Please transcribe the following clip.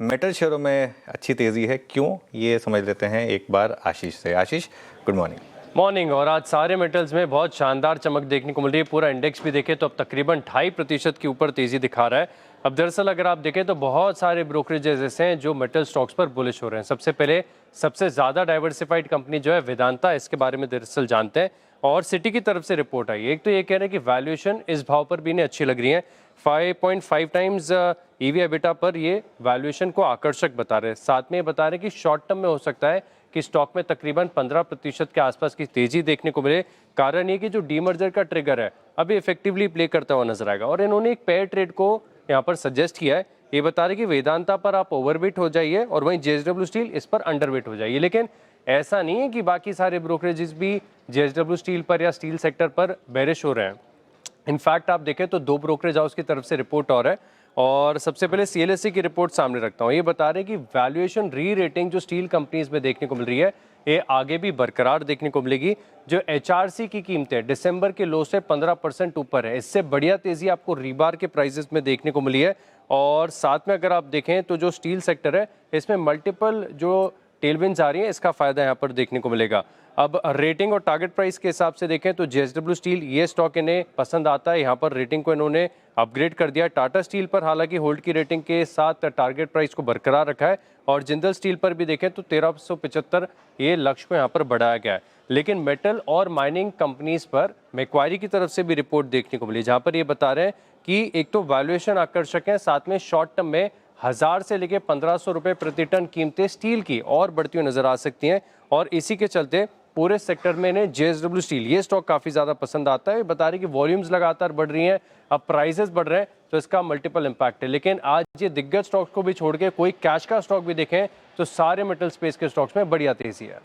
Metal शेयरों में अच्छी तेज़ी है, क्यों, ये समझ लेते हैं एक बार आशीष से। आशीष, गुड मॉर्निंग। मॉर्निंग। और आज सारे मेटल्स में बहुत शानदार चमक देखने को मिल रही है। पूरा इंडेक्स भी देखें तो अब तकरीबन 2.5% के ऊपर तेजी दिखा रहा है। अब दरअसल अगर आप देखें तो बहुत सारे ब्रोकरेजेस ऐसे हैं जो मेटल स्टॉक्स पर बुलिश हो रहे हैं। सबसे पहले सबसे ज़्यादा डाइवर्सिफाइड कंपनी जो है वेदांता, इसके बारे में दरअसल जानते हैं। और सिटी की तरफ से रिपोर्ट आई है। एक तो ये कह रहे हैं कि वैल्यूएशन इस भाव पर भी इन्हें अच्छी लग रही है। 5.5 टाइम्स ईवी एबिटा पर ये वैल्यूएशन को आकर्षक बता रहे हैं। साथ में ये बता रहे हैं कि शॉर्ट टर्म में हो सकता है कि स्टॉक में तकरीबन 15% के आसपास की तेजी देखने को मिले। कारण ये कि जो डीमर्जर का ट्रिगर है अभी इफेक्टिवली प्ले करता हुआ नजर आएगा। और इन्होंने एक पेयर ट्रेड को यहाँ पर सजेस्ट किया है। ये बता रहे कि वेदांता पर आप ओवरवेट हो जाइए और वहीं जेएसडब्ल्यू स्टील इस पर अंडरवेट हो जाइए। लेकिन ऐसा नहीं है कि बाकी सारे ब्रोकरेजेस भी जेएसडब्ल्यू स्टील पर या स्टील सेक्टर पर बेरिश हो रहे हैं। इनफैक्ट आप देखें तो 2 ब्रोकरेज हाउस की तरफ से रिपोर्ट और है। और सबसे पहले सीएलएसए की रिपोर्ट सामने रखता हूँ। ये बता रहे हैं कि वैल्यूएशन री रेटिंग जो स्टील कंपनीज में देखने को मिल रही है ये आगे भी बरकरार देखने को मिलेगी। जो एचआरसी की कीमतें दिसंबर के लो से 15% ऊपर है, इससे बढ़िया तेजी आपको रीबार के प्राइसेस में देखने को मिली है। और साथ में अगर आप देखें तो जो स्टील सेक्टर है इसमें मल्टीपल जो टेलविंड्स आ रही हैं, इसका फायदा यहाँ पर देखने को मिलेगा। अब रेटिंग और टारगेट प्राइस के हिसाब से देखें तो जेएसडब्ल्यू स्टील ये स्टॉक इन्हें पसंद आता है। यहाँ पर रेटिंग को इन्होंने अपग्रेड कर दिया। टाटा स्टील पर हालांकि होल्ड की रेटिंग के साथ टारगेट प्राइस को बरकरार रखा है। और जिंदल स्टील पर भी देखें तो 1375 ये लक्ष्य को यहाँ पर बढ़ाया गया है। लेकिन मेटल और माइनिंग कंपनीज पर मैक्वारी की तरफ से भी रिपोर्ट देखने को मिली, जहाँ पर ये बता रहे हैं कि एक तो वैल्यूएशन आकर्षक है, साथ में शॉर्ट टर्म में 1000 से लेकर 1500 रुपए प्रति टन कीमतें स्टील की और बढ़ती हुई नजर आ सकती हैं। और इसी के चलते पूरे सेक्टर में इन्हें जेएसडब्ल्यू स्टील ये स्टॉक काफी ज्यादा पसंद आता है। बता रही कि वॉल्यूम्स लगातार बढ़ रही हैं, अब प्राइसेस बढ़ रहे हैं, तो इसका मल्टीपल इंपैक्ट है। लेकिन आज ये दिग्गज स्टॉक्स को भी छोड़ के कोई कैश का स्टॉक भी देखें तो सारे मेटल स्पेस के स्टॉक्स में बढ़िया तेजी है।